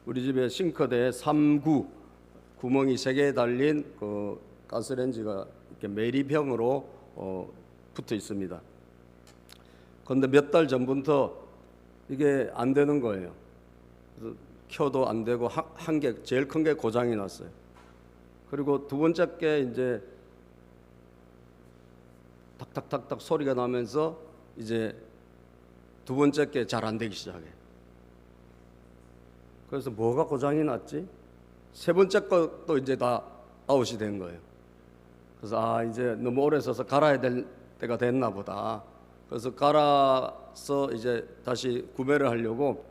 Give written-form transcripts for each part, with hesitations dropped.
우리 집에 싱크대에 3구 구멍이 3개 달린 그 가스레인지가 이렇게 매립형으로 붙어 있습니다. 그런데 몇 달 전부터 이게 안 되는 거예요. 그래서 켜도 안 되고 한 개 제일 큰 게 고장이 났어요. 그리고 두 번째 게 이제 탁탁탁탁 소리가 나면서 이제 두 번째 게 잘 안 되기 시작해. 그래서 뭐가 고장이 났지? 세 번째 것도 이제 다 아웃이 된 거예요. 그래서 이제 너무 오래 써서 갈아야 될 때가 됐나 보다. 그래서 갈아서 이제 다시 구매를 하려고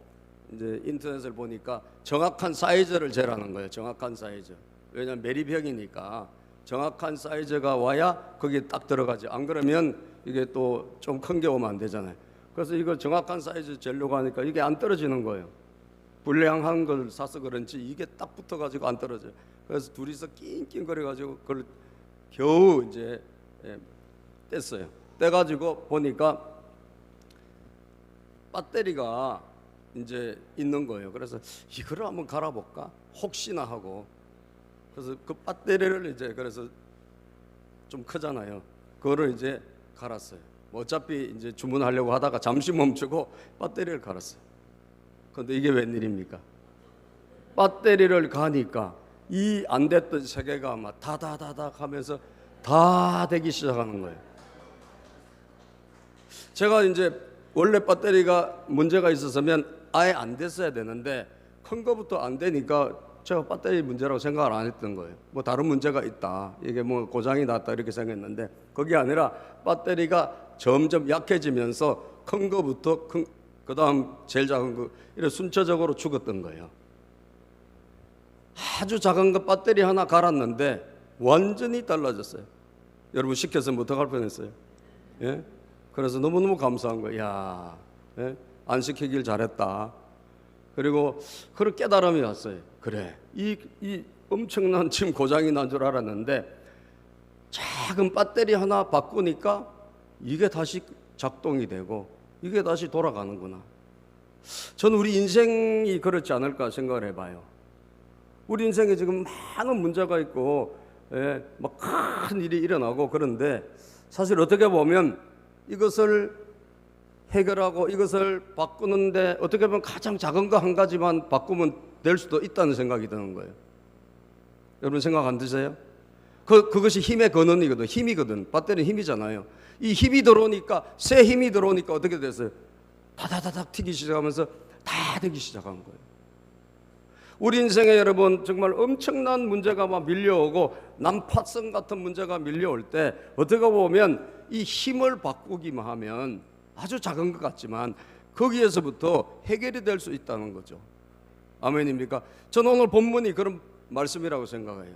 이제 인터넷을 보니까 정확한 사이즈를 재라는 거예요. 정확한 사이즈. 왜냐하면 매립형이니까 정확한 사이즈가 와야 거기에 딱 들어가지. 안 그러면 이게 또 좀 큰 게 오면 안 되잖아요. 그래서 이거 정확한 사이즈 재려고 하니까 이게 안 떨어지는 거예요. 불량한 걸 사서 그런지 이게 딱 붙어가지고 안 떨어져요. 그래서 둘이서 낑낑거려가지고 그걸 겨우 이제 뗐어요. 떼가지고 보니까 배터리가 이제 있는 거예요. 그래서 이거를 한번 갈아볼까? 혹시나 하고. 그래서 그 배터리를 이제 그래서 좀 크잖아요. 그거를 이제 갈았어요. 어차피 이제 주문하려고 하다가 잠시 멈추고 배터리를 갈았어요. 그런데 이게 웬일입니까? 배터리를 가니까 이 안 됐던 3개가 막 다다다닥 하면서 다 되기 시작하는 거예요. 제가 이제 원래 배터리가 문제가 있었으면 아예 안 됐어야 되는데 큰 거부터 안 되니까 제가 배터리 문제라고 생각을 안 했던 거예요. 뭐 다른 문제가 있다, 이게 뭐 고장이 났다 이렇게 생각했는데 그게 아니라 배터리가 점점 약해지면서 큰 거부터 그 다음 제일 작은 거 이렇게 순차적으로 죽었던 거예요. 아주 작은 거 배터리 하나 갈았는데 완전히 달라졌어요. 여러분 시켜서 어떡할 뻔했어요. 예? 그래서 너무너무 감사한 거예요. 야, 예? 안 시키길 잘했다. 그리고 그런 깨달음이 왔어요. 그래, 이 엄청난 지금 고장이 난 줄 알았는데 작은 배터리 하나 바꾸니까 이게 다시 작동이 되고 이게 다시 돌아가는구나. 저는 우리 인생이 그렇지 않을까 생각을 해봐요. 우리 인생에 지금 많은 문제가 있고 막 큰 일이 일어나고 그런데 사실 어떻게 보면 이것을 해결하고 이것을 바꾸는데 어떻게 보면 가장 작은 거 한 가지만 바꾸면 될 수도 있다는 생각이 드는 거예요. 여러분 생각 안 드세요? 그것이 힘의 근원이거든. 힘이거든. 배터리는 힘이잖아요. 이 힘이 들어오니까, 새 힘이 들어오니까 어떻게 됐어요? 다다다닥 튀기 시작하면서 다 되기 시작한 거예요. 우리 인생에 여러분 정말 엄청난 문제가 막 밀려오고 난파성 같은 문제가 밀려올 때 어떻게 보면 이 힘을 바꾸기만 하면 아주 작은 것 같지만 거기에서부터 해결이 될 수 있다는 거죠. 아멘입니까? 저는 오늘 본문이 그런 말씀이라고 생각해요.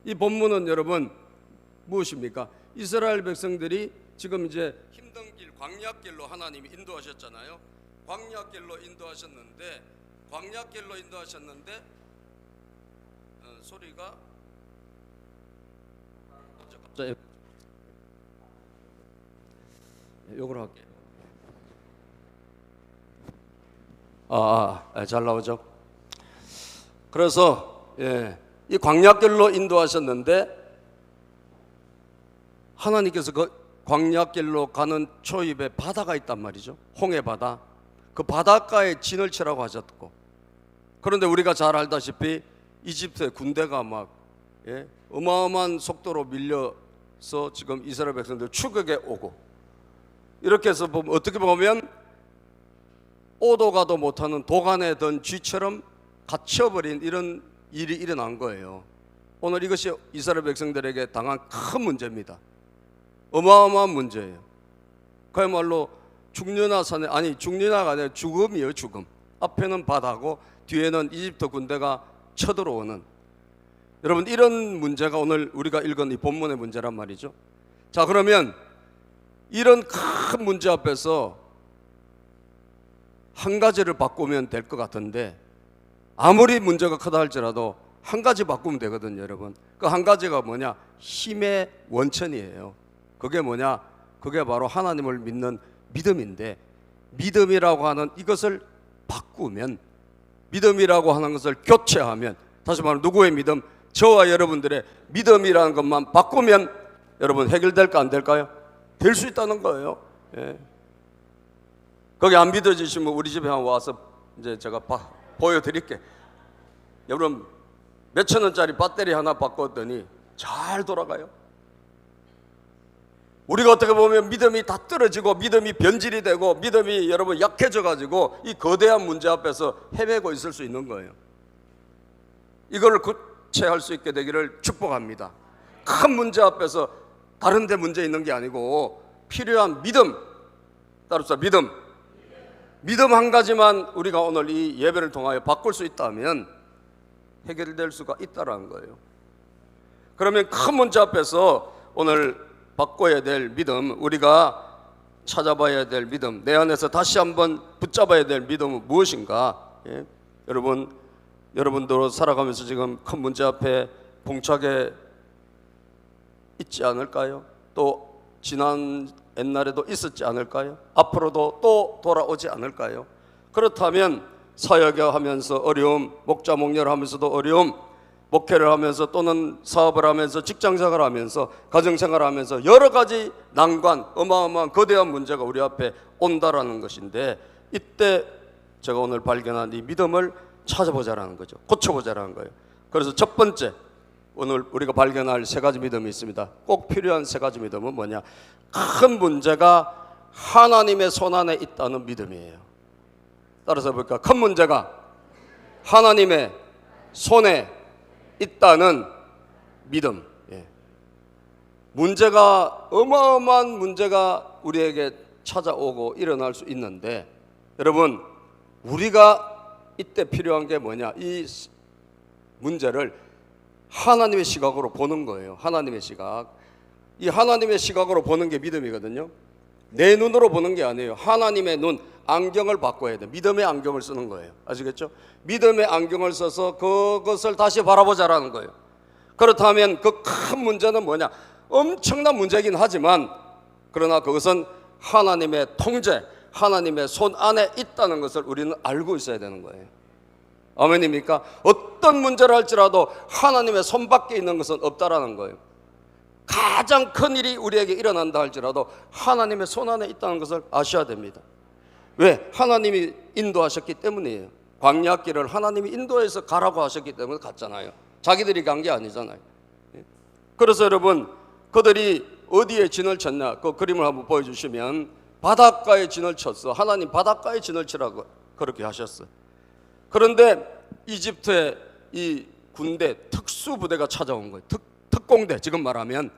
이 본문은 여러분 무엇입니까? 이스라엘 백성들이 지금 이제 힘든 길, 광야길로 하나님이 인도하셨잖아요. 광야길로 인도하셨는데 소리가 갑자기 요걸 할게요. 잘 나오죠? 그래서 이 광야길로 인도하셨는데 하나님께서 그 광야길로 가는 초입에 바다가 있단 말이죠. 홍해 바다. 그 바닷가에 진을 치라고 하셨고, 그런데 우리가 잘 알다시피 이집트의 군대가 막 어마어마한 속도로 밀려서 지금 이스라엘 백성들 추격에 오고, 이렇게 해서 보면 어떻게 보면 오도 가도 못하는 도간에 든 쥐처럼 갇혀버린 이런 일이 일어난 거예요. 오늘 이것이 이스라엘 백성들에게 당한 큰 문제입니다. 어마어마한 문제예요. 그야말로 죽느나 죽느나가 아니라 죽음이에요. 죽음. 앞에는 바다고 뒤에는 이집트 군대가 쳐들어오는, 여러분 이런 문제가 오늘 우리가 읽은 이 본문의 문제란 말이죠. 자, 그러면 이런 큰 문제 앞에서 한 가지를 바꾸면 될 것 같은데, 아무리 문제가 크다 할지라도 한 가지 바꾸면 되거든요. 여러분, 그 한 가지가 뭐냐? 힘의 원천이에요. 그게 뭐냐? 그게 바로 하나님을 믿는 믿음인데, 믿음이라고 하는 이것을 바꾸면 믿음이라고 하는 것을 교체하면, 다시 말하면 누구의 믿음? 저와 여러분들의 믿음이라는 것만 바꾸면 여러분 해결될까 안 될까요? 될 수 있다는 거예요. 예. 거기 안 믿어지시면 우리 집에 한번 와서 이제 제가 보여드릴게. 여러분 몇천 원짜리 배터리 하나 바꿨더니 잘 돌아가요. 우리가 어떻게 보면 믿음이 다 떨어지고 믿음이 변질이 되고 믿음이 여러분 약해져 가지고 이 거대한 문제 앞에서 헤매고 있을 수 있는 거예요. 이걸 교체할 수 있게 되기를 축복합니다. 큰 문제 앞에서 다른 데 문제 있는 게 아니고 필요한 믿음, 따라서 믿음 한 가지만 우리가 오늘 이 예배를 통하여 바꿀 수 있다면 해결될 수가 있다라는 거예요. 그러면 큰 문제 앞에서 오늘 바꿔야 될 믿음, 우리가 찾아봐야 될 믿음, 내 안에서 다시 한번 붙잡아야 될 믿음은 무엇인가? 예? 여러분도 살아가면서 지금 큰 문제 앞에 봉착해 있지 않을까요? 또 지난 옛날에도 있었지 않을까요? 앞으로도 또 돌아오지 않을까요? 그렇다면 사역을 하면서 어려움, 목자 목녀를 하면서도 어려움, 목회를 하면서 또는 사업을 하면서 직장생활을 하면서 가정생활을 하면서 여러 가지 난관, 어마어마한 거대한 문제가 우리 앞에 온다라는 것인데, 이때 제가 오늘 발견한 이 믿음을 찾아보자라는 거죠. 고쳐보자라는 거예요. 그래서 첫 번째 오늘 우리가 발견할 세 가지 믿음이 있습니다. 꼭 필요한 세 가지 믿음은 뭐냐? 큰 문제가 하나님의 손안에 있다는 믿음이에요. 따라서 볼까? 큰 문제가 하나님의 손에 있다는 믿음. 예. 문제가 어마어마한 문제가 우리에게 찾아오고 일어날 수 있는데, 여러분 우리가 이때 필요한 게 뭐냐? 이 문제를 하나님의 시각으로 보는 거예요. 하나님의 시각. 이 하나님의 시각으로 보는 게 믿음이거든요. 내 눈으로 보는 게 아니에요. 하나님의 눈, 안경을 바꿔야 돼요. 믿음의 안경을 쓰는 거예요. 아시겠죠? 믿음의 안경을 써서 그것을 다시 바라보자라는 거예요. 그렇다면 그 큰 문제는 뭐냐? 엄청난 문제이긴 하지만 그러나 그것은 하나님의 통제, 하나님의 손 안에 있다는 것을 우리는 알고 있어야 되는 거예요. 아멘입니까? 어떤 문제를 할지라도 하나님의 손 밖에 있는 것은 없다라는 거예요. 가장 큰 일이 우리에게 일어난다 할지라도 하나님의 손 안에 있다는 것을 아셔야 됩니다. 왜? 하나님이 인도하셨기 때문이에요. 광야길을 하나님이 인도해서 가라고 하셨기 때문에 갔잖아요. 자기들이 간 게 아니잖아요. 그래서 여러분, 그들이 어디에 진을 쳤냐? 그 그림을 한번 보여주시면 바닷가에 진을 쳤어. 하나님 바닷가에 진을 치라고 그렇게 하셨어요. 그런데 이집트의 이 군대, 특수부대가 찾아온 거예요. 특공대, 지금 말하면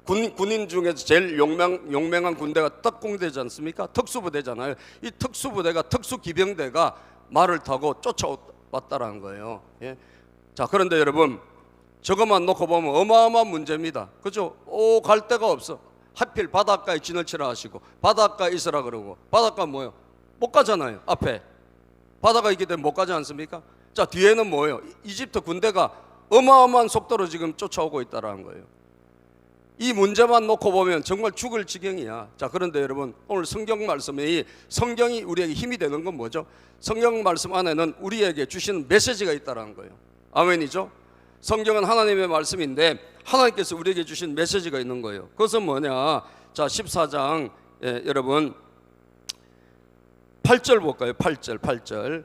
군인 중에서 제일 용맹한 군대가 특공대지 않습니까? 특수부대잖아요. 이 특수부대가, 특수기병대가 말을 타고 쫓아왔다라는 거예요. 자, 그런데 여러분 저것만 놓고 보면 어마어마한 문제입니다. 그죠? 갈 데가 없어. 하필 바닷가에 진을 치라 하시고 바닷가에 있으라 그러고, 바닷가 뭐예요? 못 가잖아요. 앞에 바다가 있기 때문에 못 가지 않습니까? 자, 뒤에는 뭐예요? 이집트 군대가 어마어마한 속도로 지금 쫓아오고 있다는 거예요. 이 문제만 놓고 보면 정말 죽을 지경이야. 자, 그런데 여러분 오늘 성경 말씀이, 성경이 우리에게 힘이 되는 건 뭐죠? 성경 말씀 안에는 우리에게 주시는 메시지가 있다는 거예요. 아멘이죠? 성경은 하나님의 말씀인데 하나님께서 우리에게 주신 메시지가 있는 거예요. 그것은 뭐냐? 자, 14장 여러분 8절 볼까요? 8절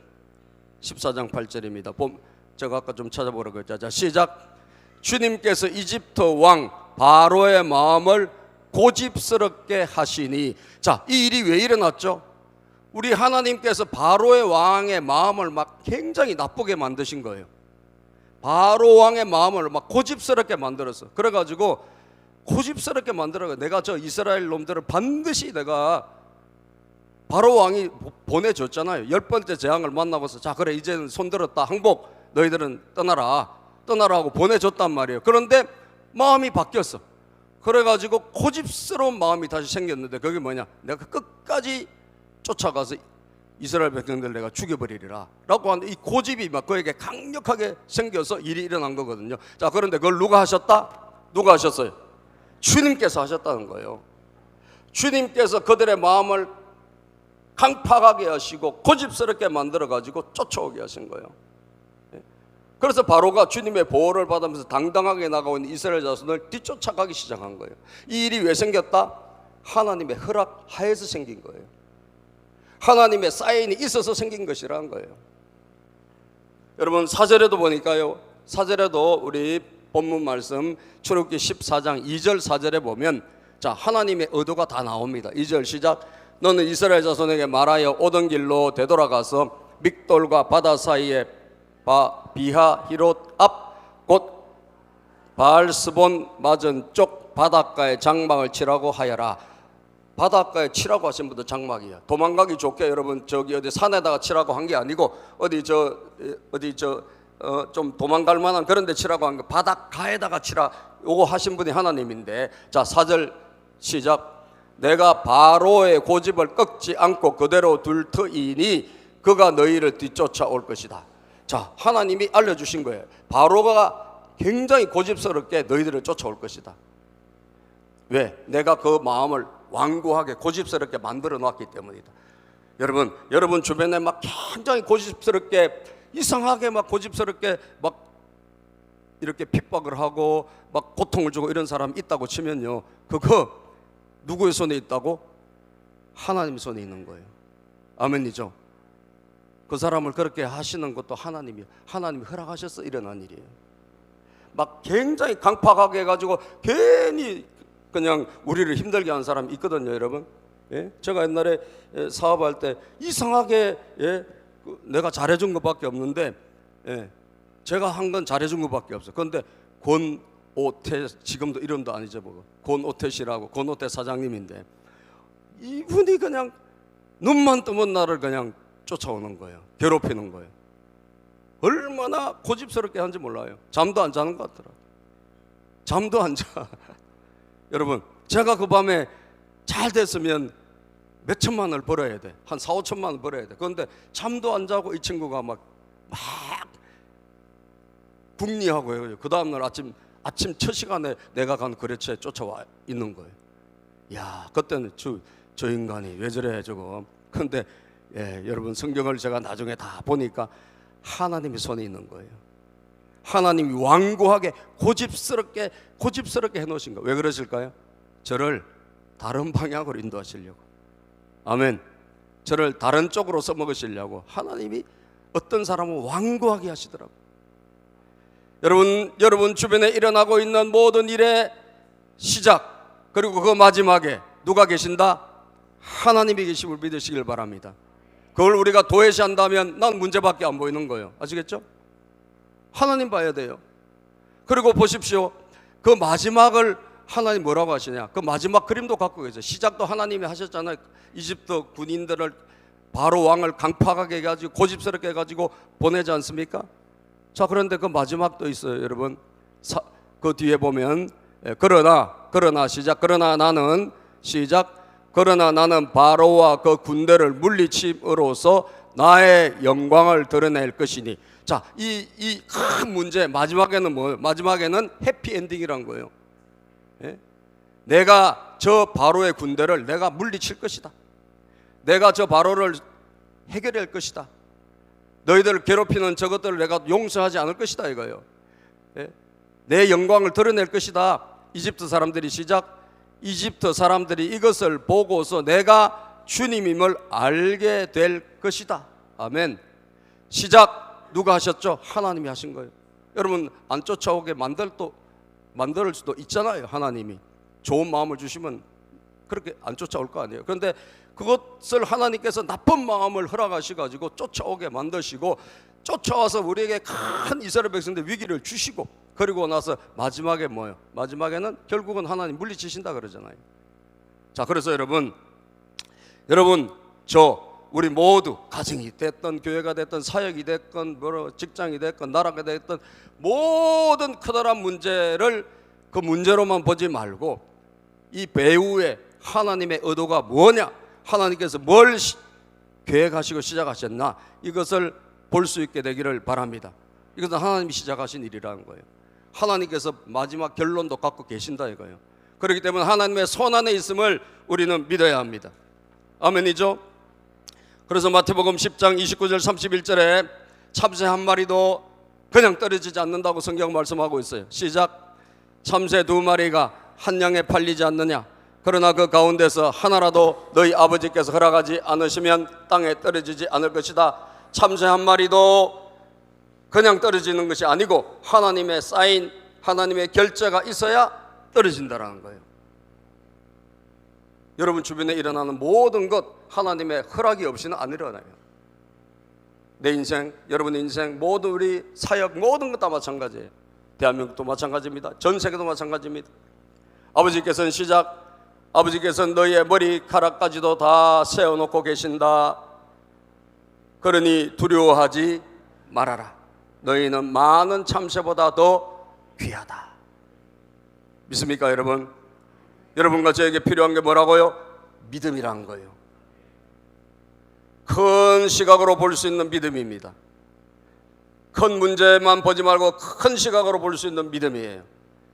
14장 8절입니다. 제가 아까 좀 찾아보라고 했죠. 자, 시작. 주님께서 이집트 왕 바로의 마음을 고집스럽게 하시니. 자, 이 일이 왜 일어났죠? 우리 하나님께서 바로의 왕의 마음을 막 굉장히 나쁘게 만드신 거예요. 바로 왕의 마음을 막 고집스럽게 만들었어. 그래가지고 고집스럽게 만들어가 내가 저 이스라엘 놈들을 반드시 내가, 바로 왕이 보내줬잖아요. 10번째 재앙을 만나고서 자, 그래 이제는 손들었다, 항복, 너희들은 떠나라 하고 보내줬단 말이에요. 그런데 마음이 바뀌었어. 그래가지고 고집스러운 마음이 다시 생겼는데 그게 뭐냐? 내가 끝까지 쫓아가서 이스라엘 백성들 내가 죽여버리리라 라고 하는데 이 고집이 막 그에게 강력하게 생겨서 일이 일어난 거거든요. 자, 그런데 그걸 누가 하셨다? 누가 하셨어요? 주님께서 하셨다는 거예요. 주님께서 그들의 마음을 강팍하게 하시고 고집스럽게 만들어 가지고 쫓아오게 하신 거예요. 그래서 바로가 주님의 보호를 받으면서 당당하게 나가고 있는 이스라엘 자손을 뒤쫓아가기 시작한 거예요. 이 일이 왜 생겼다? 하나님의 허락 하에서 생긴 거예요. 하나님의 사인이 있어서 생긴 것이라는 거예요. 여러분, 사절에도 보니까요, 사절에도 우리 본문 말씀 출애굽기 14장 2절 4절에 보면, 자, 하나님의 의도가 다 나옵니다. 2절 시작. 너는 이스라엘 자손에게 말하여 오던 길로 되돌아가서 믹돌과 바다 사이에 비하 히롯 앞 곧 바알스본 맞은 쪽 바닷가에 장막을 치라고 하여라. 바닷가에 치라고 하신 분도 장막이야. 도망가기 좋게 여러분 저기 어디 산에다가 치라고 한 게 아니고 어디 좀 도망갈 만한 그런 데 치라고 한 거, 바닷가에다가 치라 요거 하신 분이 하나님인데, 자 4절 시작. 내가 바로의 고집을 꺾지 않고 그대로 둘 터이니 그가 너희를 뒤쫓아 올 것이다. 자, 하나님이 알려주신 거예요. 바로가 굉장히 고집스럽게 너희들을 쫓아올 것이다. 왜? 내가 그 마음을 완고하게 고집스럽게 만들어 놨기 때문이다. 여러분 주변에 막 굉장히 고집스럽게, 이상하게 막 고집스럽게 막 이렇게 핍박을 하고 막 고통을 주고 이런 사람이 있다고 치면요, 그거 누구의 손에 있다고? 하나님 손에 있는 거예요. 아멘이죠? 그 사람을 그렇게 하시는 것도 하나님이 허락하셔서 일어난 일이에요. 막 굉장히 강팍하게 해가지고 괜히 그냥 우리를 힘들게 하는 사람이 있거든요, 여러분. 예? 제가 옛날에 사업할 때 이상하게 내가 잘해준 것밖에 없는데, 제가 한 건 잘해준 것밖에 없어요. 그런데 권오태, 지금도 이름도 안 잊어보고 권오태 씨라고, 권오태 사장님인데, 이분이 그냥 눈만 뜨면 나를 그냥 쫓아오는 거예요. 괴롭히는 거예요. 얼마나 고집스럽게 하는지 몰라요. 잠도 안 자는 것 같더라고요. 잠도 안 자. 여러분, 제가 그 밤에 잘 됐으면 몇 천만을 벌어야 돼. 한 4, 5천만 원 벌어야 돼. 그런데 잠도 안 자고 이 친구가 막 궁리하고요. 그 다음날 아침 첫 시간에 내가 간 거래처에 쫓아와 있는 거예요. 야, 그때는 저 인간이 왜 저래 저거. 그런데 여러분, 성경을 제가 나중에 다 보니까 하나님의 손에 있는 거예요. 하나님이 완고하게 고집스럽게 해놓으신 거예요. 왜 그러실까요? 저를 다른 방향으로 인도하시려고. 아멘. 저를 다른 쪽으로 써먹으시려고 하나님이 어떤 사람은 완고하게 하시더라고요. 여러분 주변에 일어나고 있는 모든 일의 시작, 그리고 그 마지막에 누가 계신다? 하나님이 계심을 믿으시길 바랍니다. 그걸 우리가 도외시한다면 난 문제밖에 안 보이는 거예요. 아시겠죠? 하나님 봐야 돼요. 그리고 보십시오, 그 마지막을 하나님 뭐라고 하시냐? 그 마지막 그림도 갖고 계세요. 시작도 하나님이 하셨잖아요. 이집트 군인들을 바로 왕을 강팍하게 해가지고 고집스럽게 해가지고 보내지 않습니까? 자, 그런데 그 마지막도 있어요, 여러분. 그 뒤에 보면 그러나 시작. 그러나 나는 시작. 그러나 나는 바로와 그 군대를 물리침으로써 나의 영광을 드러낼 것이니. 자, 이 큰 문제 마지막에는 뭐예요? 마지막에는 해피엔딩이란 거예요. 예? 내가 저 바로의 군대를 내가 물리칠 것이다. 내가 저 바로를 해결할 것이다. 너희들을 괴롭히는 저것들을 내가 용서하지 않을 것이다 이거예요. 예? 내 영광을 드러낼 것이다. 이집트 사람들이 시작. 이집트 사람들이 이것을 보고서 내가 주님임을 알게 될 것이다. 아멘. 시작 누가 하셨죠? 하나님이 하신 거예요. 여러분, 안 쫓아오게 만들 수도 있잖아요. 하나님이 좋은 마음을 주시면 그렇게 안 쫓아올 거 아니에요. 그런데 그것을 하나님께서 나쁜 마음을 허락하셔가지고 쫓아오게 만드시고, 쫓아와서 우리에게 큰 이스라엘 백성들 위기를 주시고, 그리고 나서 마지막에 뭐예요? 마지막에는 결국은 하나님 물리치신다 그러잖아요. 자, 그래서 여러분 우리 모두 가정이 됐든 교회가 됐든 사역이 됐든 직장이 됐든 나라가 됐든 모든 커다란 문제를 그 문제로만 보지 말고 이 배후에 하나님의 의도가 뭐냐, 하나님께서 뭘 계획하시고 시작하셨나, 이것을 볼 수 있게 되기를 바랍니다. 이것은 하나님이 시작하신 일이라는 거예요. 하나님께서 마지막 결론도 갖고 계신다 이거예요. 그렇기 때문에 하나님의 손 안에 있음을 우리는 믿어야 합니다. 아멘이죠? 그래서 마태복음 10장 29절 31절에 참새 한 마리도 그냥 떨어지지 않는다고 성경 말씀하고 있어요. 시작. 참새 두 마리가 한 양에 팔리지 않느냐? 그러나 그 가운데서 하나라도 너희 아버지께서 허락하지 않으시면 땅에 떨어지지 않을 것이다. 참새 한 마리도 그냥 떨어지는 것이 아니고 하나님의 사인, 하나님의 결제가 있어야 떨어진다라는 거예요. 여러분 주변에 일어나는 모든 것 하나님의 허락이 없이는 안 일어나요. 내 인생, 여러분의 인생, 모든 우리 사역 모든 것 다 마찬가지예요. 대한민국도 마찬가지입니다. 전 세계도 마찬가지입니다. 아버지께서는 시작. 아버지께서는 너희의 머리카락까지도 다 세워놓고 계신다. 그러니 두려워하지 말아라. 너희는 많은 참새보다 더 귀하다. 믿습니까 여러분? 여러분과 저에게 필요한 게 뭐라고요? 믿음이란 거예요. 큰 시각으로 볼 수 있는 믿음입니다. 큰 문제만 보지 말고 큰 시각으로 볼 수 있는 믿음이에요.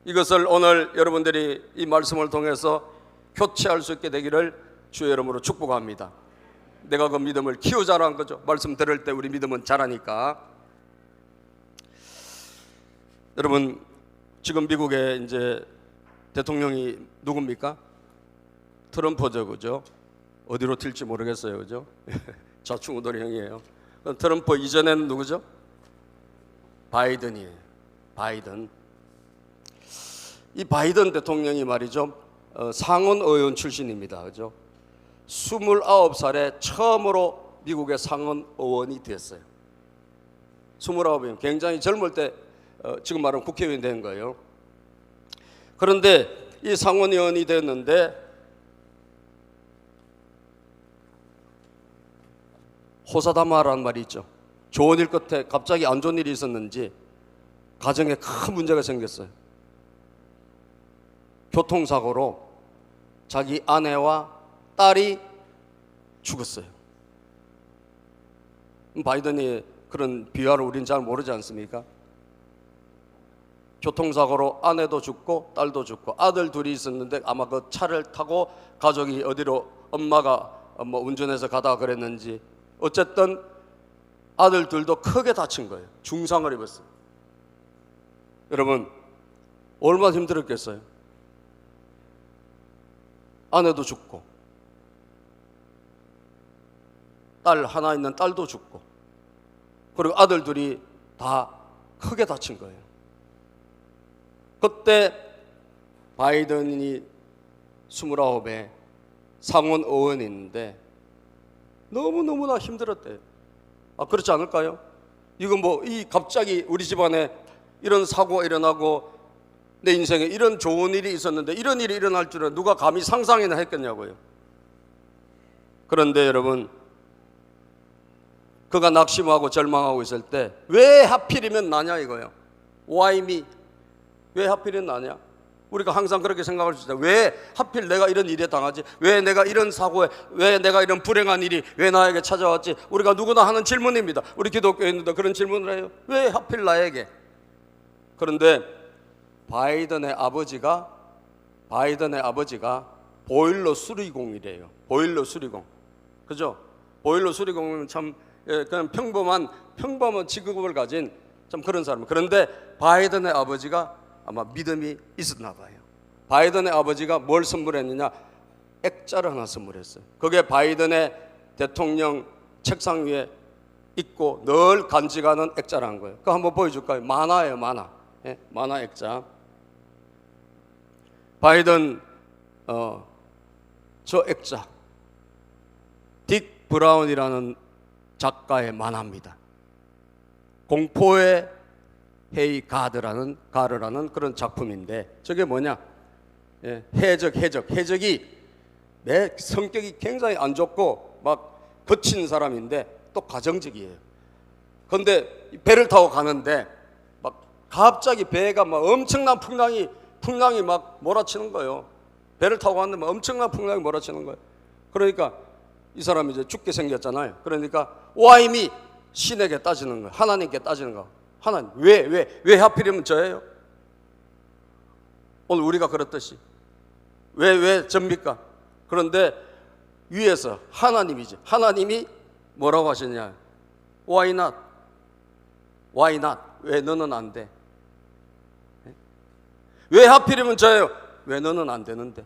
이것을 오늘 여러분들이 이 말씀을 통해서 교체할 수 있게 되기를 주의 이름으로 축복합니다. 내가 그 믿음을 키우자라는 거죠. 말씀 들을 때 우리 믿음은 자라니까. 여러분 지금 미국에 이제 대통령이 누굽니까? 트럼프죠, 그죠? 어디로 튈지 모르겠어요, 그죠? 좌충우돌형이에요. 트럼프 이전에는 누구죠? 바이든이에요. 바이든. 이 바이든 대통령이 말이죠, 상원 의원 출신입니다, 그죠? 29살에 처음으로 미국의 상원 의원이 됐어요. 29이면 굉장히 젊을 때 지금 말하면 국회의원이 된 거예요. 그런데 이 상원의원이 됐는데 호사다마라는 말이 있죠. 좋은 일 끝에 갑자기 안 좋은 일이 있었는지 가정에 큰 문제가 생겼어요. 교통사고로 자기 아내와 딸이 죽었어요. 바이든이 그런 비화를 우린 잘 모르지 않습니까? 교통사고로 아내도 죽고 딸도 죽고 아들 둘이 있었는데 아마 그 차를 타고 가족이 어디로 엄마가 뭐 운전해서 가다가 그랬는지 어쨌든 아들 둘도 크게 다친 거예요. 중상을 입었어요. 여러분 얼마나 힘들었겠어요. 아내도 죽고 딸 하나 있는 딸도 죽고 그리고 아들 둘이 다 크게 다친 거예요. 그때 바이든이 29에 상원 의원이 있는데 너무너무나 힘들었대요. 아, 그렇지 않을까요? 이거 뭐 이 갑자기 우리 집안에 이런 사고가 일어나고 내 인생에 이런 좋은 일이 있었는데 이런 일이 일어날 줄은 누가 감히 상상이나 했겠냐고요. 그런데 여러분 그가 낙심하고 절망하고 있을 때 왜 하필이면 나냐 이거예요. Why me? 왜 하필이면 나냐? 우리가 항상 그렇게 생각할 수 있어요. 왜 하필 내가 이런 일에 당하지? 왜 내가 이런 사고에, 왜 내가 이런 불행한 일이 왜 나에게 찾아왔지? 우리가 누구나 하는 질문입니다. 우리 기독교인들도 그런 질문을 해요. 왜 하필 나에게? 그런데 바이든의 아버지가 보일러 수리공이래요. 보일러 수리공. 그죠? 보일러 수리공은 참 그냥 평범한 직업을 가진 참 그런 사람. 그런데 바이든의 아버지가 아마 믿음이 있었나 봐요. 바이든의 아버지가 뭘 선물했느냐? 액자를 하나 선물했어요. 그게 바이든의 대통령 책상 위에 있고 늘 간직하는 액자라는 거예요. 그거 한번 보여줄까요? 만화예요, 만화. 예? 만화 액자. 바이든 저 액자 딕 브라운이라는 작가의 만화입니다. 공포의 헤이 가르라는 그런 작품인데 저게 뭐냐? 예, 해적이 내 성격이 굉장히 안 좋고 막 거친 사람인데 또 가정적이에요. 그런데 배를 타고 가는데 막 갑자기 배가 막 엄청난 풍랑이 막 몰아치는 거예요. 배를 타고 갔는데 막 엄청난 풍랑이 몰아치는 거예요. 그러니까 이 사람이 이제 죽게 생겼잖아요. 그러니까 와임이 신에게 따지는 거예요. 하나님께 따지는 거예요. 하나님 왜 하필이면 저예요? 오늘 우리가 그렇듯이 왜 접니까? 그런데 위에서 하나님이지. 하나님이 뭐라고 하시냐? Why not? Why not? 왜 너는 안 돼? 왜 하필이면 저예요? 왜 너는 안 되는데?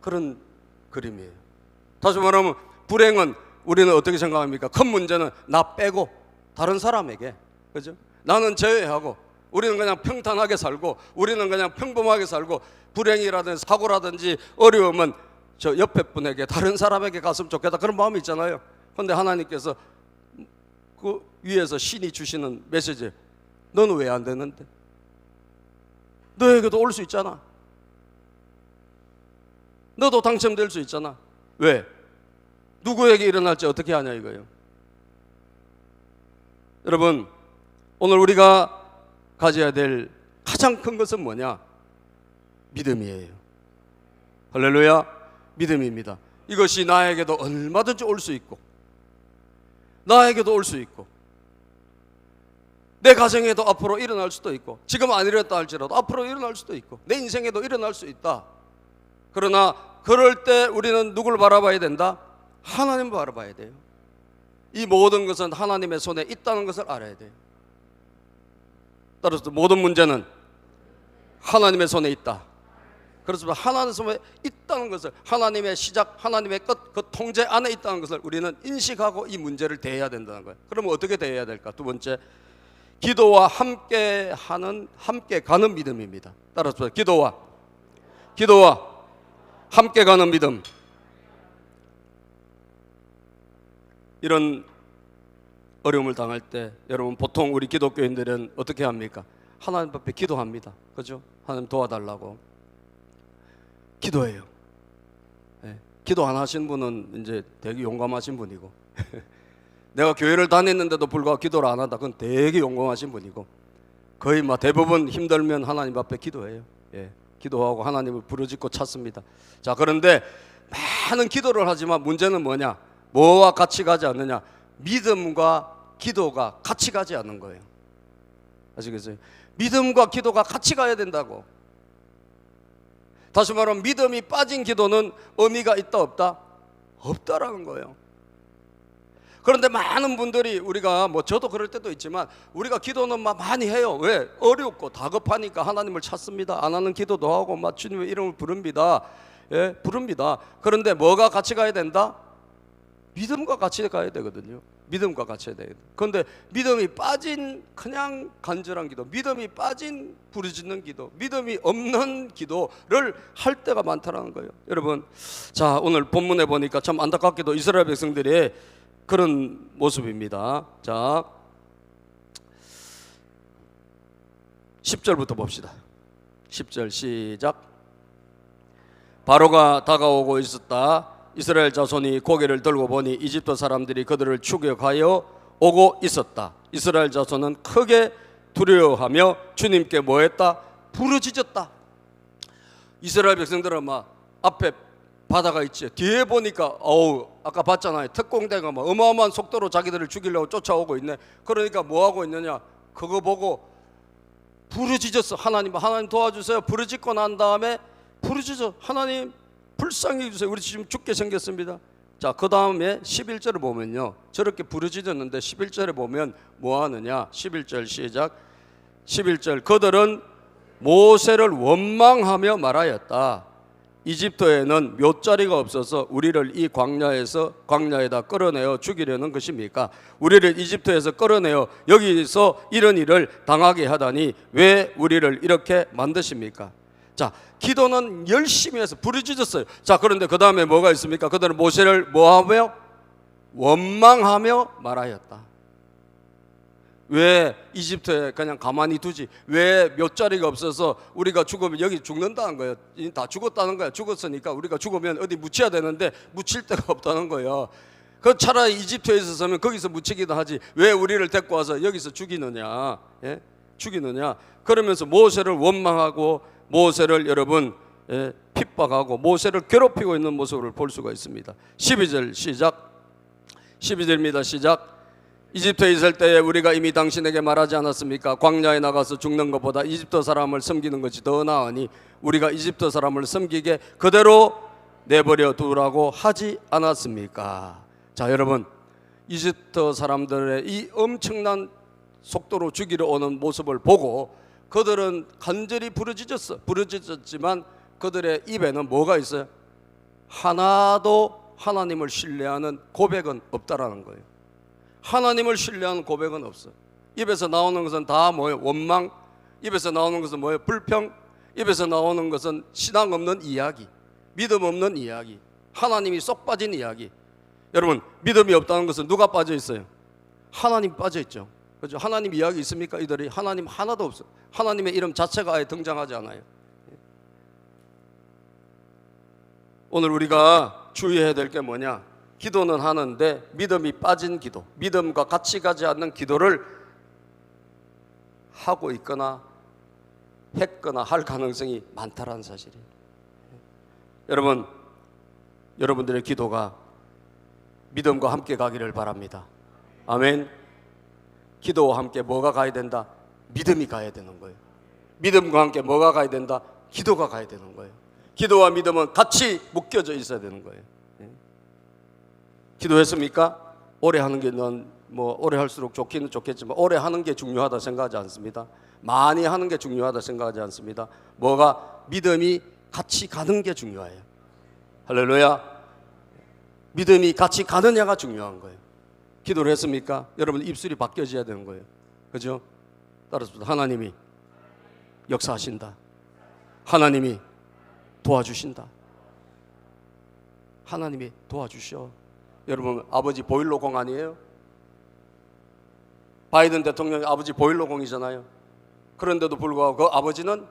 그런 그림이에요. 다시 말하면 불행은 우리는 어떻게 생각합니까? 큰 문제는 나 빼고 다른 사람에게, 그죠? 나는 제외하고 우리는 그냥 평탄하게 살고 우리는 그냥 평범하게 살고 불행이라든지 사고라든지 어려움은 저 옆에 분에게 다른 사람에게 갔으면 좋겠다 그런 마음이 있잖아요. 그런데 하나님께서 그 위에서 신이 주시는 메시지, 너는 왜 안 되는데? 너에게도 올 수 있잖아. 너도 당첨될 수 있잖아. 왜? 누구에게 일어날지 어떻게 하냐 이거예요. 여러분, 오늘 우리가 가져야 될 가장 큰 것은 뭐냐? 믿음이에요. 할렐루야, 믿음입니다. 이것이 나에게도 얼마든지 올 수 있고 나에게도 올 수 있고 내 가정에도 앞으로 일어날 수도 있고 지금 안 일어났다 할지라도 앞으로 일어날 수도 있고 내 인생에도 일어날 수 있다. 그러나 그럴 때 우리는 누굴 바라봐야 된다? 하나님을 바라봐야 돼요. 이 모든 것은 하나님의 손에 있다는 것을 알아야 돼요. 따라서 모든 문제는 하나님의 손에 있다. 그렇습니다. 하나님의 손에 있다는 것을, 하나님의 시작, 하나님의 끝, 그 통제 안에 있다는 것을 우리는 인식하고 이 문제를 대해야 된다는 거예요. 그러면 어떻게 대해야 될까? 두 번째, 기도와 함께 가는 믿음입니다. 따라서 기도와 함께 가는 믿음. 이런 어려움을 당할 때 여러분, 보통 우리 기독교인들은 어떻게 합니까? 하나님 앞에 기도합니다. 그죠? 하나님 도와달라고 기도해요. 네. 기도 안 하신 분은 이제 되게 용감하신 분이고 내가 교회를 다녔는데도 불구하고 기도를 안 한다, 그건 되게 용감하신 분이고, 거의 대부분 힘들면 하나님 앞에 기도해요. 예. 기도하고 하나님을 부르짖고 찾습니다. 자, 그런데 많은 기도를 하지만 문제는 뭐냐? 뭐와 같이 가지 않느냐? 믿음과 기도가 같이 가지 않는 거예요. 아시겠어요? 믿음과 기도가 같이 가야 된다고. 다시 말하면 믿음이 빠진 기도는 의미가 있다 없다? 없다라는 거예요. 그런데 많은 분들이, 우리가 저도 그럴 때도 있지만 우리가 기도는 많이 해요. 왜? 어렵고 다급하니까 하나님을 찾습니다. 안 하는 기도도 하고 주님의 이름을 부릅니다. 예, 부릅니다. 그런데 뭐가 같이 가야 된다? 믿음과 같이 가야 되거든요. 믿음과 같이 해야 돼요. 그런데 믿음이 빠진 그냥 간절한 기도, 믿음이 빠진 부르짖는 기도, 믿음이 없는 기도를 할 때가 많다는 거예요. 여러분, 자, 오늘 본문에 보니까 참 안타깝게도 이스라엘 백성들의 그런 모습입니다. 자, 10절부터 봅시다. 10절 시작. 바로가 다가오고 있었다. 이스라엘 자손이 고개를 들고 보니 이집트 사람들이 그들을 추격하여 오고 있었다. 이스라엘 자손은 크게 두려워하며 주님께 뭐했다? 부르짖었다. 이스라엘 백성들은 앞에 바다가 있지, 뒤에 보니까 아까 봤잖아요. 특공대가 어마어마한 속도로 자기들을 죽이려고 쫓아오고 있네. 그러니까 뭐 하고 있느냐? 그거 보고 부르짖었어. 하나님 도와주세요. 부르짖고 난 다음에 부르짖어. 하나님 불쌍히 해주세요. 우리 지금 죽게 생겼습니다. 자, 그 다음에 11절을 보면요, 저렇게 부르짖었는데 11절에 보면 뭐 하느냐? 11절 시작. 11절, 그들은 모세를 원망하며 말하였다. 이집트에는 묘자리가 없어서 우리를 이 광야에다 끌어내어 죽이려는 것입니까? 우리를 이집트에서 끌어내어 여기서 이런 일을 당하게 하다니 왜 우리를 이렇게 만드십니까? 자, 기도는 열심히 해서 부르짖었어요. 자, 그런데 그 다음에 뭐가 있습니까? 그들은 모세를 뭐하며? 원망하며 말하였다. 왜 이집트에 그냥 가만히 두지? 왜 묘자리가 없어서 우리가 죽으면 여기 죽는다는 거예요. 다 죽었다는 거야. 죽었으니까 우리가 죽으면 어디 묻혀야 되는데 묻힐 데가 없다는 거예요. 그 차라리 이집트에 있었으면 거기서 묻히기도 하지, 왜 우리를 데리고 와서 여기서 죽이느냐? 예? 죽이느냐? 그러면서 모세를 원망하고 모세를 여러분 핍박하고 모세를 괴롭히고 있는 모습을 볼 수가 있습니다. 12절 시작. 12절입니다. 시작. 이집트에 있을 때에 우리가 이미 당신에게 말하지 않았습니까? 광야에 나가서 죽는 것보다 이집트 사람을 섬기는 것이 더 나으니 우리가 이집트 사람을 섬기게 그대로 내버려 두라고 하지 않았습니까? 자, 여러분, 이집트 사람들의 이 엄청난 속도로 죽이러 오는 모습을 보고 그들은 간절히 부르짖었지만 그들의 입에는 뭐가 있어요? 하나도 하나님을 신뢰하는 고백은 없다라는 거예요. 하나님을 신뢰하는 고백은 없어. 입에서 나오는 것은 다 뭐예요? 원망. 입에서 나오는 것은 뭐예요? 불평. 입에서 나오는 것은 신앙 없는 이야기, 믿음 없는 이야기, 하나님이 쏙 빠진 이야기. 여러분, 믿음이 없다는 것은 누가 빠져 있어요? 하나님 빠져 있죠. 그렇죠? 하나님 이야기 있습니까? 이들이 하나님 하나도 없어요. 하나님의 이름 자체가 아예 등장하지 않아요. 오늘 우리가 주의해야 될 게 뭐냐? 기도는 하는데 믿음이 빠진 기도, 믿음과 같이 가지 않는 기도를 하고 있거나 했거나 할 가능성이 많다라는 사실이에요. 여러분, 여러분들의 기도가 믿음과 함께 가기를 바랍니다. 아멘. 기도와 함께 뭐가 가야 된다? 믿음이 가야 되는 거예요. 믿음과 함께 뭐가 가야 된다? 기도가 가야 되는 거예요. 기도와 믿음은 같이 묶여져 있어야 되는 거예요. 기도했습니까? 오래 하는 게 넌 뭐 오래 할수록 좋기는 좋겠지만 오래 하는 게 중요하다 생각하지 않습니다. 많이 하는 게 중요하다 생각하지 않습니다. 뭐가? 믿음이 같이 가는 게 중요해요. 할렐루야. 믿음이 같이 가느냐가 중요한 거예요. 기도를 했습니까? 여러분 입술이 바뀌어져야 되는 거예요. 그죠? 따라서 하나님이 역사하신다. 하나님이 도와주신다. 하나님이 도와주셔. 여러분 아버지 보일러공 아니에요? 바이든 대통령이 아버지 보일러공이잖아요. 그런데도 불구하고 그 아버지는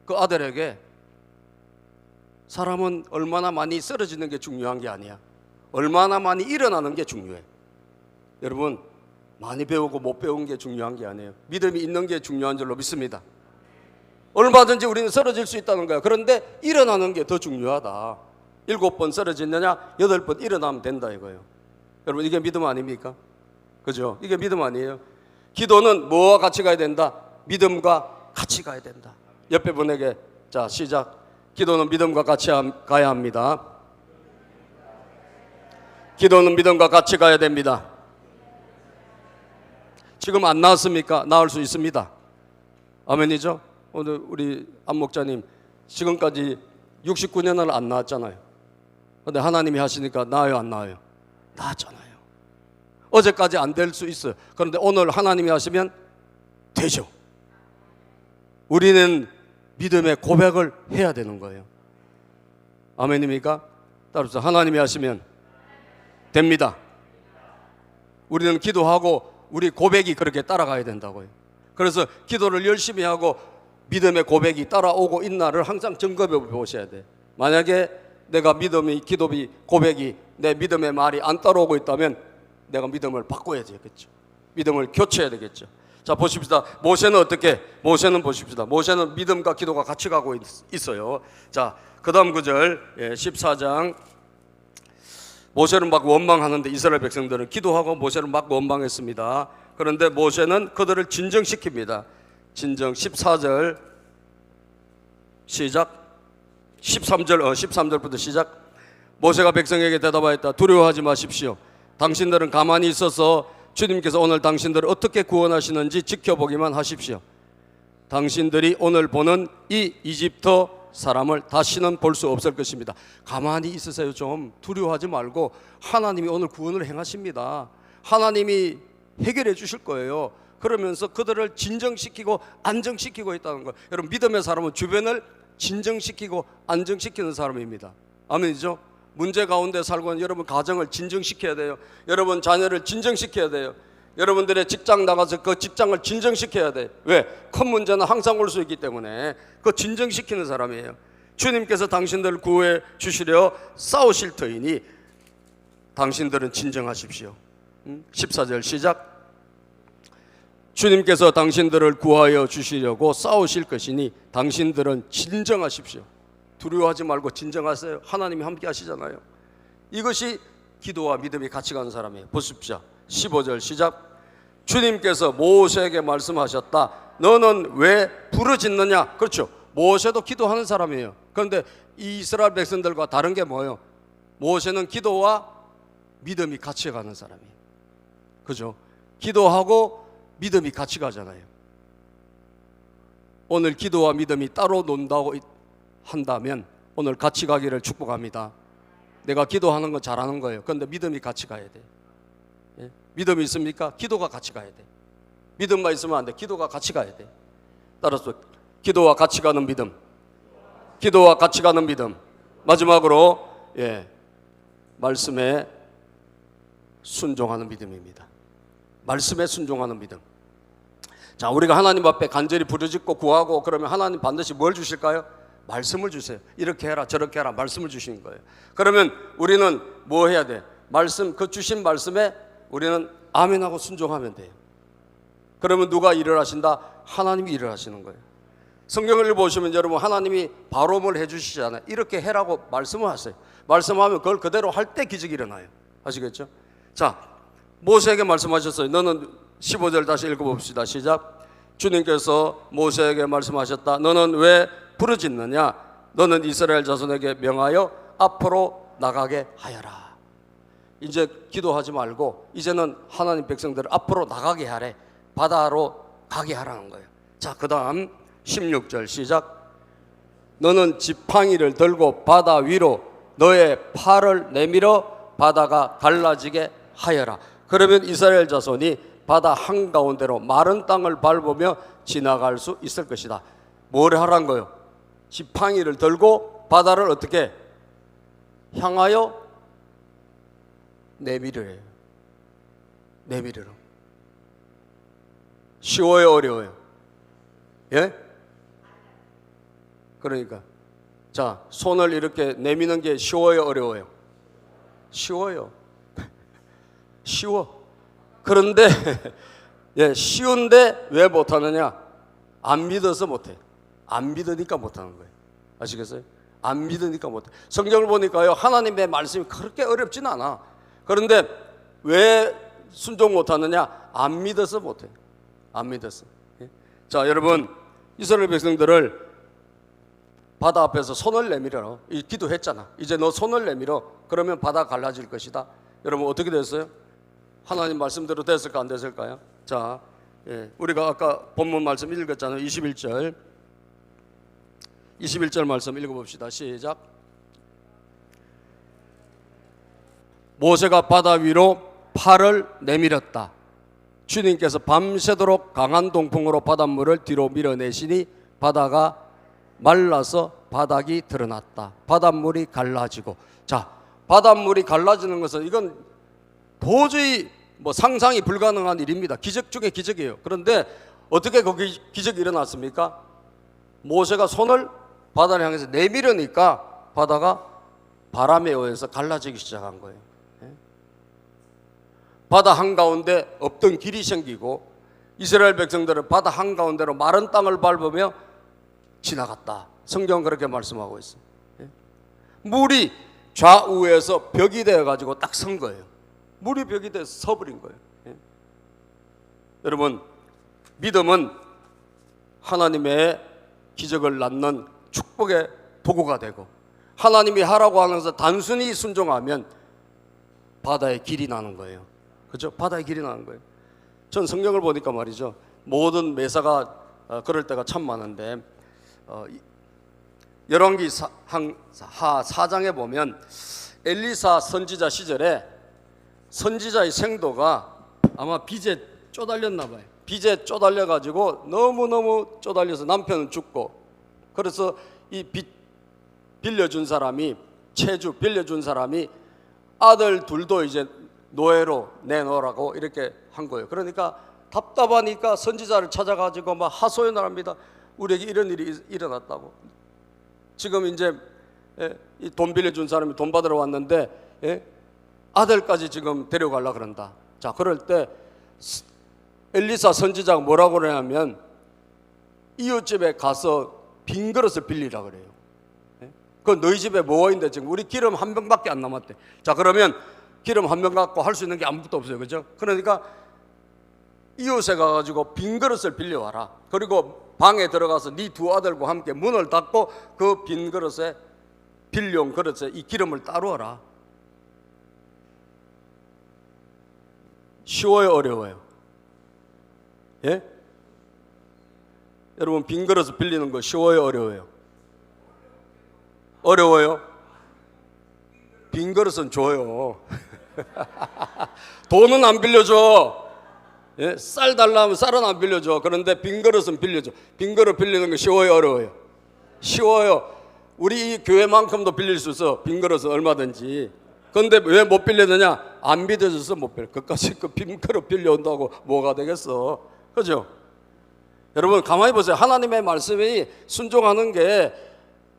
그 아들에게 사람은 얼마나 많이 쓰러지는 게 중요한 게 아니야. 얼마나 많이 일어나는 게 중요해. 여러분 많이 배우고 못 배운 게 중요한 게 아니에요. 믿음이 있는 게 중요한 줄로 믿습니다. 얼마든지 우리는 쓰러질 수 있다는 거야. 그런데 일어나는 게 더 중요하다. 7번 쓰러지느냐 8번 일어나면 된다 이거예요. 여러분 이게 믿음 아닙니까? 그죠? 이게 믿음 아니에요? 기도는 뭐와 같이 가야 된다? 믿음과 같이 가야 된다. 옆에 분에게 자 시작. 기도는 믿음과 같이 가야 합니다. 기도는 믿음과 같이 가야 됩니다. 지금 안 나왔습니까? 나을 수 있습니다. 아멘이죠? 오늘 우리 안 목자님 지금까지 69년을 안 나왔잖아요. 근데 하나님이 하시니까 나아요 안 나아요? 나았잖아요. 어제까지 안 될 수 있어요. 그런데 오늘 하나님이 하시면 되죠. 우리는 믿음의 고백을 해야 되는 거예요. 아멘입니까? 따라서 하나님이 하시면 됩니다. 우리는 기도하고 우리 고백이 그렇게 따라가야 된다고요. 그래서 기도를 열심히 하고 믿음의 고백이 따라오고 있나를 항상 점검해 보셔야 돼요. 만약에 내가 믿음이 기도비 고백이 내 믿음의 말이 안 따라오고 있다면 내가 믿음을 바꿔야 되겠죠. 믿음을 교체해야 되겠죠. 자 보십시다. 모세는 어떻게? 모세는 보십시다. 모세는 믿음과 기도가 같이 가고 있어요. 자 그 다음 구절 14장. 모세는 막 원망하는데 이스라엘 백성들은 기도하고 모세를 막 원망했습니다. 그런데 모세는 그들을 진정시킵니다. 진정. 14절 시작. 13절부터 시작. 모세가 백성에게 대답하였다. 두려워하지 마십시오. 당신들은 가만히 있어서 주님께서 오늘 당신들을 어떻게 구원하시는지 지켜보기만 하십시오. 당신들이 오늘 보는 이 이집트 사람을 다시는 볼 수 없을 것입니다. 가만히 있으세요. 좀 두려워하지 말고 하나님이 오늘 구원을 행하십니다. 하나님이 해결해 주실 거예요. 그러면서 그들을 진정시키고 안정시키고 있다는 거예요. 여러분 믿음의 사람은 주변을 진정시키고 안정시키는 사람입니다. 아멘이죠? 문제 가운데 살고 있는 여러분 가정을 진정시켜야 돼요. 여러분 자녀를 진정시켜야 돼요. 여러분들의 직장 나가서 그 직장을 진정시켜야 돼. 왜? 큰 문제는 항상 올 수 있기 때문에 그 진정시키는 사람이에요. 주님께서 당신들을 구해 주시려 싸우실 터이니 당신들은 진정하십시오. 14절 시작. 주님께서 당신들을 구하여 주시려고 싸우실 것이니 당신들은 진정하십시오. 두려워하지 말고 진정하세요. 하나님이 함께 하시잖아요. 이것이 기도와 믿음이 같이 가는 사람이에요. 보십시오. 15절 시작. 주님께서 모세에게 말씀하셨다. 너는 왜 부르짖느냐? 그렇죠. 모세도 기도하는 사람이에요. 그런데 이 이스라엘 백성들과 다른 게 뭐예요? 모세는 기도와 믿음이 같이 가는 사람이에요. 그죠? 기도하고 믿음이 같이 가잖아요. 오늘 기도와 믿음이 따로 논다고 한다면 오늘 같이 가기를 축복합니다. 내가 기도하는 거 잘하는 거예요. 그런데 믿음이 같이 가야 돼. 예? 믿음이 있습니까? 기도가 같이 가야 돼. 믿음만 있으면 안 돼. 기도가 같이 가야 돼. 따라서 기도와 같이 가는 믿음, 기도와 같이 가는 믿음. 마지막으로 말씀에 순종하는 믿음입니다. 말씀에 순종하는 믿음. 자, 우리가 하나님 앞에 간절히 부르짖고 구하고 그러면 하나님 반드시 뭘 주실까요? 말씀을 주세요. 이렇게 해라 저렇게 해라 말씀을 주시는 거예요. 그러면 우리는 뭐 해야 돼? 말씀, 그 주신 말씀에 우리는 아멘하고 순종하면 돼요. 그러면 누가 일을 하신다? 하나님이 일을 하시는 거예요. 성경을 보시면 여러분 하나님이 발음을 해주시잖아요. 이렇게 해라고 말씀을 하세요. 말씀하면 그걸 그대로 할 때 기적이 일어나요. 아시겠죠? 자, 모세에게 말씀하셨어요. 너는 15절 다시 읽어봅시다. 시작. 주님께서 모세에게 말씀하셨다. 너는 왜 부르짖느냐? 너는 이스라엘 자손에게 명하여 앞으로 나가게 하여라. 이제 기도하지 말고 이제는 하나님 백성들을 앞으로 나가게 하래. 바다로 가게 하라는 거예요. 자, 그 다음 16절 시작. 너는 지팡이를 들고 바다 위로 너의 팔을 내밀어 바다가 갈라지게 하여라. 그러면 이스라엘 자손이 바다 한가운데로 마른 땅을 밟으며 지나갈 수 있을 것이다. 뭘 하란 거예요? 지팡이를 들고 바다를 어떻게 향하여 내밀으래요. 내밀으라. 쉬워요, 어려워요? 예? 그러니까 자, 손을 이렇게 내미는 게 쉬워요, 어려워요? 쉬워요. 쉬워. 그런데 쉬운데 왜 못하느냐? 안 믿어서 못해. 안 믿으니까 못하는 거예요. 아시겠어요? 안 믿으니까 못해. 성경을 보니까요, 하나님의 말씀이 그렇게 어렵진 않아. 그런데 왜 순종 못하느냐? 안 믿어서 못해. 안 믿었어. 자, 여러분, 이스라엘 백성들을 바다 앞에서 손을 내밀어라. 기도했잖아. 이제 너 손을 내밀어. 그러면 바다 갈라질 것이다. 여러분 어떻게 됐어요? 하나님 말씀대로 됐을까 안 됐을까요? 자, 우리가 아까 본문 말씀 읽었잖아요. 21절 말씀 읽어봅시다. 시작. 모세가 바다 위로 팔을 내밀었다. 주님께서 밤새도록 강한 동풍으로 바닷물을 뒤로 밀어내시니 바다가 말라서 바닥이 드러났다. 바닷물이 갈라지고. 자, 바닷물이 갈라지는 것은 이건 도저히 상상이 불가능한 일입니다. 기적 중에 기적이에요. 그런데 어떻게 거기 기적이 일어났습니까? 모세가 손을 바다를 향해서 내밀으니까 바다가 바람에 의해서 갈라지기 시작한 거예요. 바다 한가운데 없던 길이 생기고 이스라엘 백성들은 바다 한가운데로 마른 땅을 밟으며 지나갔다. 성경은 그렇게 말씀하고 있어요. 물이 좌우에서 벽이 되어가지고 딱 선 거예요. 물이 벽이 돼서 서버린 거예요. 여러분, 믿음은 하나님의 기적을 낳는 축복의 도구가 되고 하나님이 하라고 하면서 단순히 순종하면 바다의 길이 나는 거예요. 그렇죠? 바다의 길이 나는 거예요. 전 성경을 보니까 말이죠, 모든 매사가 그럴 때가 참 많은데 열왕기 4장에 보면 엘리사 선지자 시절에 선지자의 생도가 아마 빚에 쪼달렸나 봐요. 빚에 쪼달려가지고 너무너무 쪼달려서 남편은 죽고, 그래서 이 빚 빌려준 사람이, 채주 빌려준 사람이 아들 둘도 이제 노예로 내놓으라고 이렇게 한 거예요. 그러니까 답답하니까 선지자를 찾아가지고 막 하소연을 합니다. 우리에게 이런 일이 일어났다고. 지금 이제 돈 빌려준 사람이 돈 받으러 왔는데 아들까지 지금 데려가려고 그런다. 자, 그럴 때 엘리사 선지자가 뭐라고 그러냐면 이웃집에 가서 빈 그릇을 빌리라 그래요. 그 너희 집에 뭐 있는데 지금 우리 기름 한 병밖에 안 남았대. 자, 그러면 기름 한 병 갖고 할 수 있는 게 아무것도 없어요. 그죠? 그러니까 이웃에 가가지고 빈 그릇을 빌려와라. 그리고 방에 들어가서 네 두 아들과 함께 문을 닫고 그 빈 그릇에 빌려온 그릇에 이 기름을 따르어라. 쉬워요, 어려워요? 예? 여러분, 빈 그릇을 빌리는 거 쉬워요, 어려워요? 어려워요? 빈 그릇은 줘요. 돈은 안 빌려줘. 예? 쌀 달라면 쌀은 안 빌려줘. 그런데 빈 그릇은 빌려줘. 빈 그릇 빌리는 거 쉬워요, 어려워요? 쉬워요. 우리 이 교회만큼도 빌릴 수 있어. 빈 그릇은 얼마든지. 그런데 왜 못 빌려느냐? 안 믿어져서 못 빌려. 그까지 그 빈 그릇 빌려온다고 뭐가 되겠어? 그죠? 여러분, 가만히 보세요. 하나님의 말씀이 순종하는 게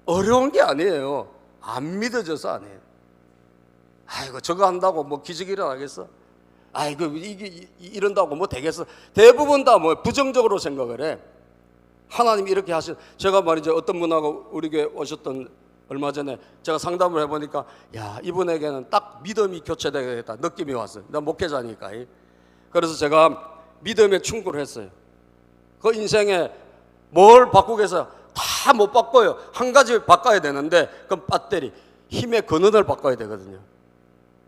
어려운 게 아니에요. 안 믿어져서 아니에요. 아이고, 저거 한다고 뭐 기적이 일어나겠어? 아이고, 이게 이런다고 뭐 되겠어? 대부분 다 뭐 부정적으로 생각을 해. 하나님이 이렇게 하신, 제가 말이죠, 어떤 분하고 우리 교회 오셨던 얼마 전에 제가 상담을 해보니까, 야, 이분에게는 딱 믿음이 교체되겠다 느낌이 왔어요. 나 목회자니까. 그래서 제가 믿음에 충고를 했어요. 그 인생에 뭘 바꾸겠어요? 다 못 바꿔요. 한 가지 바꿔야 되는데, 그럼 배터리, 힘의 근원을 바꿔야 되거든요.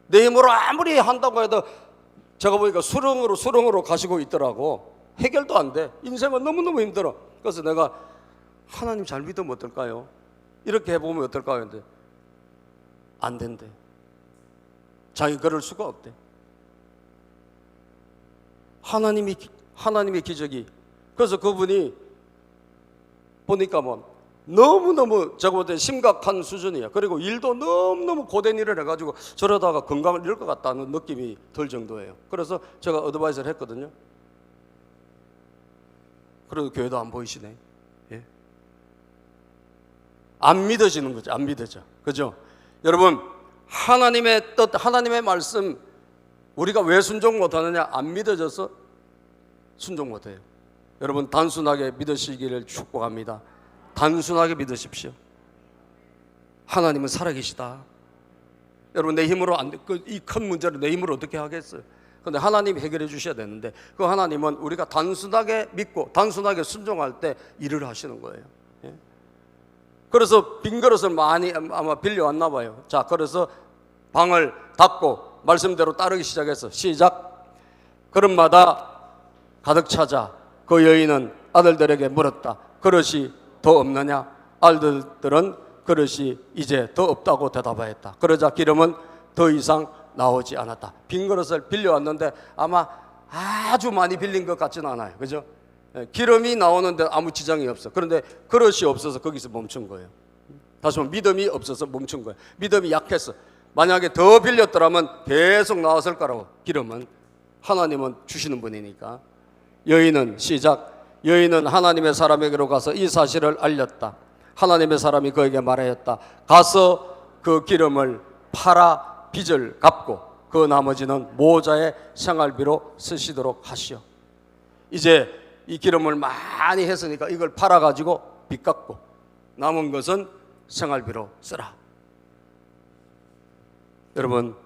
내 힘으로 아무리 한다고 해도 제가 보니까 수렁으로 가시고 있더라고. 해결도 안 돼. 인생은 너무너무 힘들어. 그래서 내가 하나님 잘 믿으면 어떨까요? 이렇게 해보면 어떨까요? 근데 안 된대. 자기 그럴 수가 없대. 하나님의 기적이. 그래서 그분이 보니까 뭐 너무너무 제가 볼 때 심각한 수준이야. 그리고 일도 너무너무 고된 일을 해가지고 저러다가 건강을 잃을 것 같다는 느낌이 들 정도예요. 그래서 제가 어드바이스를 했거든요. 그래도 교회도 안 보이시네. 예? 안 믿어지는 거죠. 안 믿어져. 그죠? 여러분, 하나님의 뜻, 하나님의 말씀 우리가 왜 순종 못하느냐? 안 믿어져서 순종 못해요. 여러분, 단순하게 믿으시기를 축복합니다. 단순하게 믿으십시오. 하나님은 살아계시다. 여러분, 내 힘으로 안 돼. 이 큰 문제를 내 힘으로 어떻게 하겠어요? 그런데 하나님이 해결해 주셔야 되는데, 그 하나님은 우리가 단순하게 믿고 단순하게 순종할 때 일을 하시는 거예요. 예? 그래서 빈 그릇을 많이 아마 빌려왔나 봐요. 자, 그래서 방을 닫고 말씀대로 따르기 시작했어. 시작. 그릇마다 가득 차자 그 여인은 아들들에게 물었다. 그릇이 더 없느냐? 아들들은 그릇이 이제 더 없다고 대답하였다. 그러자 기름은 더 이상 나오지 않았다. 빈 그릇을 빌려왔는데 아마 아주 많이 빌린 것 같지는 않아요. 그죠? 기름이 나오는데 아무 지장이 없어. 그런데 그릇이 없어서 거기서 멈춘 거예요. 다시 말하면 믿음이 없어서 멈춘 거예요. 믿음이 약했어. 만약에 더 빌렸더라면 계속 나왔을 거라고. 기름은 하나님은 주시는 분이니까. 여인은 시작. 여인은 하나님의 사람에게로 가서 이 사실을 알렸다. 하나님의 사람이 그에게 말하였다. 가서 그 기름을 팔아 빚을 갚고 그 나머지는 모자의 생활비로 쓰시도록 하시오. 이제 이 기름을 많이 했으니까 이걸 팔아가지고 빚 갚고 남은 것은 생활비로 쓰라. 여러분,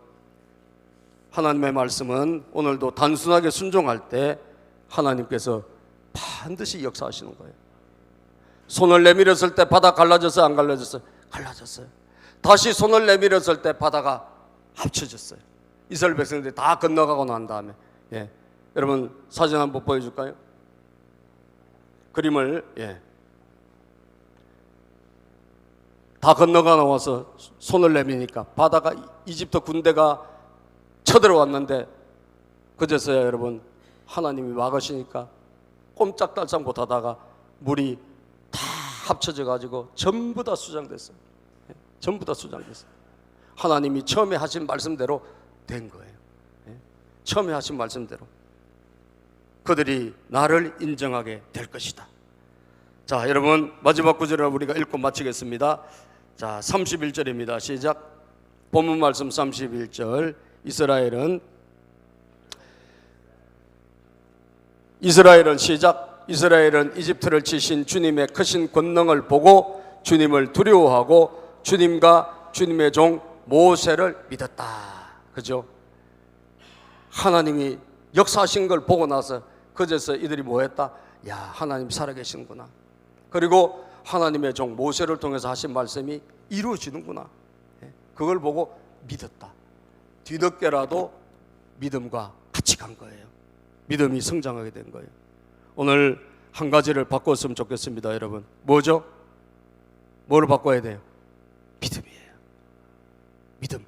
하나님의 말씀은 오늘도 단순하게 순종할 때 하나님께서 반드시 역사하시는 거예요. 손을 내밀었을 때 바다 갈라졌어요? 안 갈라졌어요? 갈라졌어요. 다시 손을 내밀었을 때 바다가 합쳐졌어요. 이스라엘 백성들이 다 건너가고 난 다음에. 예. 여러분, 사진 한번 보여줄까요? 그림을. 예. 다 건너가 나와서 손을 내미니까 바다가, 이집트 군대가 쳐들어왔는데 그제서야 여러분 하나님이 막으시니까 꼼짝달싹 못하다가 물이 다 합쳐져 가지고 전부 다 수장됐어요. 전부 다 수장됐어요. 하나님이 처음에 하신 말씀대로 된 거예요. 처음에 하신 말씀대로 그들이 나를 인정하게 될 것이다. 자, 여러분, 마지막 구절을 우리가 읽고 마치겠습니다. 자, 31절입니다. 시작. 본문 말씀 31절. 이스라엘은 시작. 이스라엘은 이집트를 치신 주님의 크신 권능을 보고 주님을 두려워하고 주님과 주님의 종 모세를 믿었다. 그죠? 하나님이 역사하신 걸 보고 나서 그제서 이들이 뭐 했다? 야, 하나님 살아계시는구나. 그리고 하나님의 종 모세를 통해서 하신 말씀이 이루어지는구나. 그걸 보고 믿었다. 뒤늦게라도 믿음과 같이 간 거예요. 믿음이 성장하게 된 거예요. 오늘 한 가지를 바꿨으면 좋겠습니다, 여러분. 뭐죠? 뭐를 바꿔야 돼요? 믿음이에요. 믿음.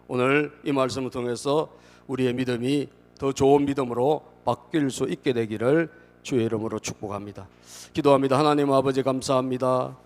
오늘 이 말씀을 통해서 우리의 믿음이 더 좋은 믿음으로 바뀔 수 있게 되기를 주의 이름으로 축복합니다. 기도합니다. 하나님 아버지 감사합니다.